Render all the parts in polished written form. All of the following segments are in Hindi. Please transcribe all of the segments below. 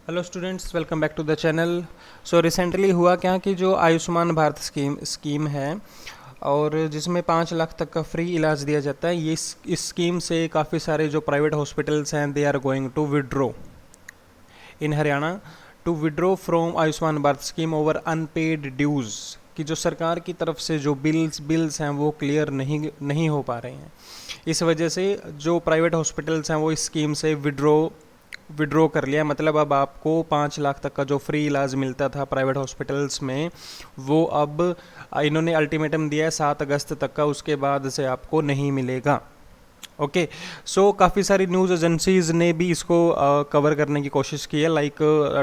Hello students, welcome back to the channel. So recently हुआ क्या कि जो आयुष्मान भारत स्कीम है और जिसमें 5 लाख तक का फ्री इलाज दिया जाता है, ये इस स्कीम से काफ़ी सारे जो प्राइवेट हॉस्पिटल्स हैं they are going to withdraw in Haryana to withdraw from Ayushman Bharat scheme over unpaid dues, कि जो सरकार की तरफ से जो बिल्स हैं वो क्लियर नहीं हो पा रहे हैं। इस वजह से जो प्राइवेट हॉस्पिटल्स हैं वो इस स्कीम से विड्रॉ कर लिया। मतलब अब आपको 5 लाख तक का जो फ्री इलाज मिलता था प्राइवेट हॉस्पिटल्स में, वो अब इन्होंने अल्टीमेटम दिया है 7 अगस्त तक का, उसके बाद से आपको नहीं मिलेगा। ओके, सो काफ़ी सारी न्यूज़ एजेंसीज़ ने भी इसको कवर करने की कोशिश की है। लाइक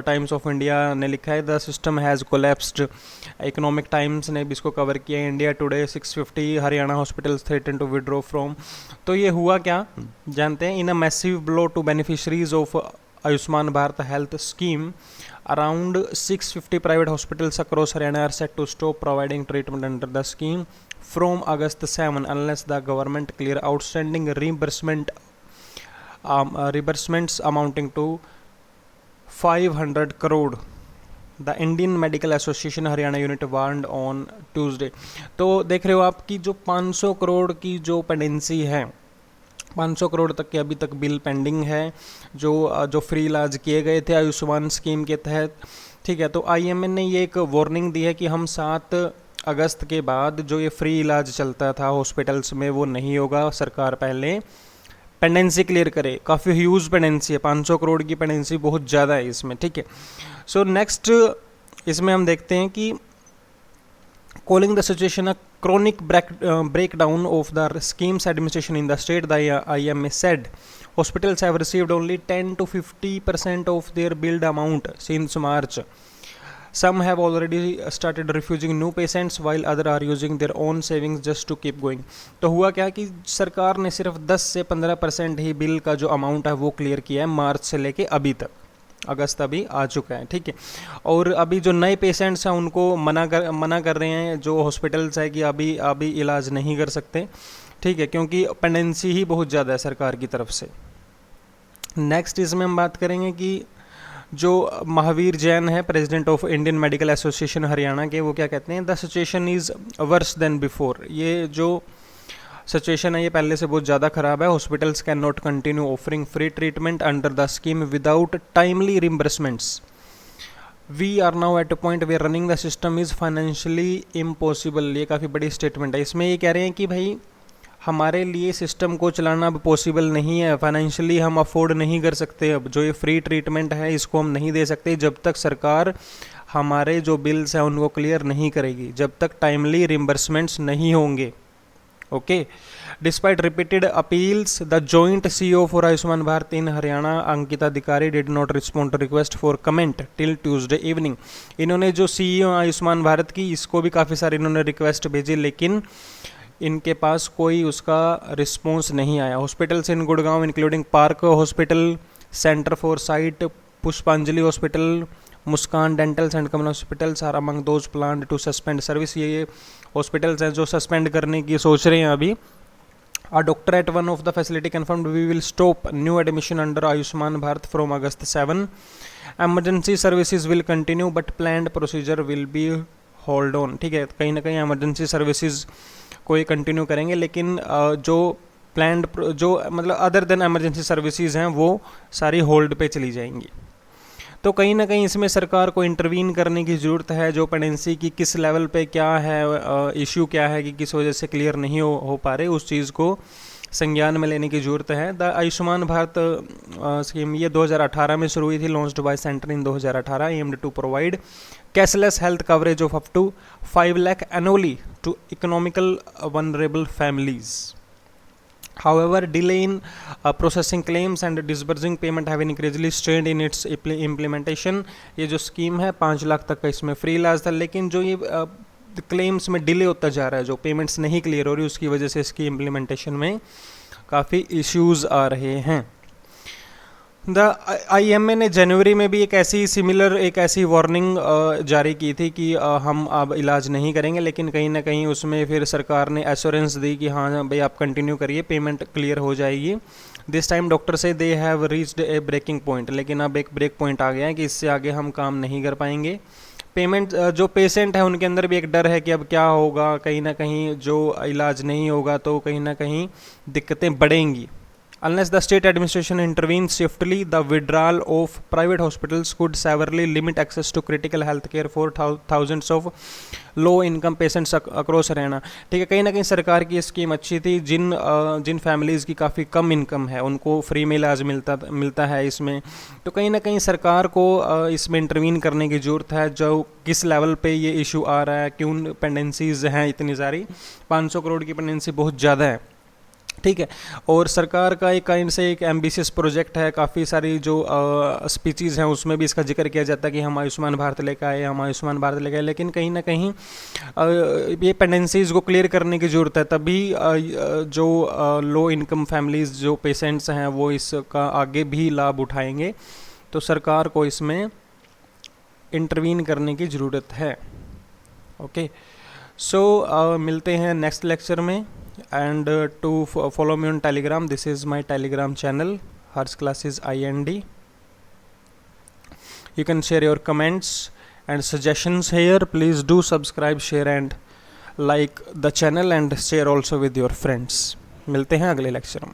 टाइम्स ऑफ इंडिया ने लिखा है the system has collapsed. Economic times ने भी इसको कवर किया है। India today 650 Haryana hospitals threaten to withdraw from. तो ये हुआ क्या जानते हैं। In a massive blow to beneficiaries of Ayushman Bharat health scheme, around 650 private hospitals across Haryana are set to stop providing treatment under the scheme from August 7 unless the government clear outstanding reimbursements amounting to 500 crore. The Indian Medical Association Haryana unit warned on Tuesday. तो देख रहे हो आप कि जो 500 करोड़ की जो पेंडेंसी है, 500 करोड़ तक के अभी तक बिल पेंडिंग है जो फ्री इलाज किए गए थे आयुष्मान स्कीम के तहत। ठीक है, तो आईएमए ने ये एक वार्निंग दी है कि हम 7 अगस्त के बाद जो ये फ्री इलाज चलता था हॉस्पिटल्स में वो नहीं होगा। सरकार पहले पेंडेंसी क्लियर करे। काफ़ी ह्यूज पेंडेंसी है, 500 करोड़ की पेंडेंसी बहुत ज़्यादा है इसमें। ठीक है, सो नेक्स्ट इसमें हम देखते हैं कि calling the situation a chronic breakdown of the scheme's administration in the state, the IMA said hospitals have received only 10 to 50% of their billed amount since March. Some have already started refusing new patients while others are using their own savings just to keep going. तो हुआ क्या कि सरकार ने सिर्फ 10 से 15% ही बिल का जो अमाउंट है वो क्लियर किया है मार्च से लेके अभी तक। अगस्त अभी आ चुका है। ठीक है, और अभी जो नए पेशेंट्स हैं उनको मना कर रहे हैं जो हॉस्पिटल्स है कि अभी इलाज नहीं कर सकते। ठीक है, क्योंकि पेंडेंसी ही बहुत ज़्यादा है सरकार की तरफ से। नेक्स्ट इसमें हम बात करेंगे कि जो महावीर जैन है, president of Indian medical association Haryana के, वो क्या कहते हैं, the situation is worse than before. ये जो सिचुएशन है ये पहले से बहुत ज़्यादा ख़राब है। Hospitals can not continue offering free treatment under the scheme without timely reimbursements. We are now at a point where running the system is financially impossible. ये काफ़ी बड़ी स्टेटमेंट है। इसमें ये कह रहे हैं कि भाई हमारे लिए सिस्टम को चलाना अब पॉसिबल नहीं है, फाइनेंशियली हम अफोर्ड नहीं कर सकते। अब जो ये फ्री ट्रीटमेंट है इसको हम नहीं दे सकते जब तक सरकार हमारे जो बिल्स हैं उनको क्लियर नहीं करेगी, जब तक टाइमली रिम्बर्समेंट्स नहीं होंगे। Okay, despite repeated appeals the joint CEO for Ayushman Bharat in Haryana Ankita Adhikari did not respond to request for comment till Tuesday evening. इन्होंने जो सीईओ आयुष्मान भारत की, इसको भी काफ़ी सारे इन्होंने रिक्वेस्ट भेजी लेकिन इनके पास कोई उसका रिस्पॉन्स नहीं आया। Hospitals in Gurgaon including park hospital, centre for sight, Pushpanjali hospital, Muskan dental and Kamal hospitals are among those plan to suspend service. ये हॉस्पिटल्स हैं जो सस्पेंड करने की सोच रहे हैं अभी। A doctor at one of the facility confirmed we will stop new admission under Ayushman Bharat from August 7. Emergency services will continue but planned procedure will be hold on. ठीक है, कहीं ना कहीं emergency services को ये कंटिन्यू करेंगे लेकिन जो प्लान्ड जो मतलब अदर देन एमरजेंसी सर्विसेज हैं वो सारी होल्ड पे चली जाएंगी। तो कहीं ना कहीं इसमें सरकार को इंटरवीन करने की ज़रूरत है। जो पेंडेंसी की किस लेवल पे क्या है, इशू क्या है कि किस वजह से क्लियर नहीं हो पा रहे, उस चीज़ को संज्ञान में लेने की ज़रूरत है। द आयुष्मान भारत स्कीम ये 2018 में शुरू हुई थी, launched by centre in 2018, aimed to provide cashless health coverage of up to 5 lakh annually to economical vulnerable families. However, delay in processing claims and disbursing payment have increasingly strained in its implementation. ये जो स्कीम है 5 लाख तक का इसमें फ्री इलाज था, लेकिन जो ये क्लेम्स में डिले होता जा रहा है, जो पेमेंट्स नहीं क्लियर हो रही, उसकी वजह से इसकी इम्प्लीमेंटेशन में काफ़ी इश्यूज आ रहे हैं। द आईएमए ने जनवरी में भी एक ऐसी वार्निंग जारी की थी कि हम अब इलाज नहीं करेंगे, लेकिन कहीं ना कहीं उसमें फिर सरकार ने एश्योरेंस दी कि हाँ भाई आप कंटिन्यू करिए, पेमेंट क्लियर हो जाएगी। दिस टाइम डॉक्टर से they have reached a breaking point, लेकिन अब एक ब्रेक पॉइंट आ गया है कि इससे आगे हम काम नहीं कर पाएंगे। पेमेंट जो पेशेंट है उनके अंदर भी एक डर है कि अब क्या होगा, कहीं ना कहीं जो इलाज नहीं होगा तो कहीं ना कहीं दिक्कतें बढ़ेंगी। Unless the state administration intervenes swiftly, the withdrawal of private hospitals could severely limit access to critical health care for thousands of low income patients across Haryana. ठीक है, कहीं ना कहीं सरकार की स्कीम अच्छी थी, जिन फैमिलीज़ की काफ़ी कम इनकम है उनको फ्री में इलाज मिलता है इसमें। तो कहीं ना कहीं सरकार को इसमें इंटरवीन करने की ज़रूरत है, जो किस लेवल पे ये इशू आ रहा है, क्यों पेंडेंसीज हैं इतनी सारी, 500 करोड़ की पेंडेंसी बहुत ज़्यादा है। ठीक है, और सरकार का एक काइंड से एक एम्बिशियस प्रोजेक्ट है, काफ़ी सारी जो स्पीचेज़ हैं उसमें भी इसका जिक्र किया जाता है कि हम आयुष्मान भारत लेकर आए, हम आयुष्मान भारत लेकर आए, लेकिन कहीं ना कहीं ये पेंडेंसीज़ को क्लियर करने की ज़रूरत है, तभी जो लो इनकम फैमिलीज़ जो पेशेंट्स हैं वो इसका आगे भी लाभ उठाएंगे। तो सरकार को इसमें इंटरवीन करने की ज़रूरत है। ओके, सो मिलते हैं नेक्स्ट लेक्चर में। And to follow me on Telegram, this is my Telegram channel, Harsh Classes IND. You can share your comments and suggestions here. Please do subscribe, share and like the channel and share also with your friends. मिलते हैं अगले लेक्चर में।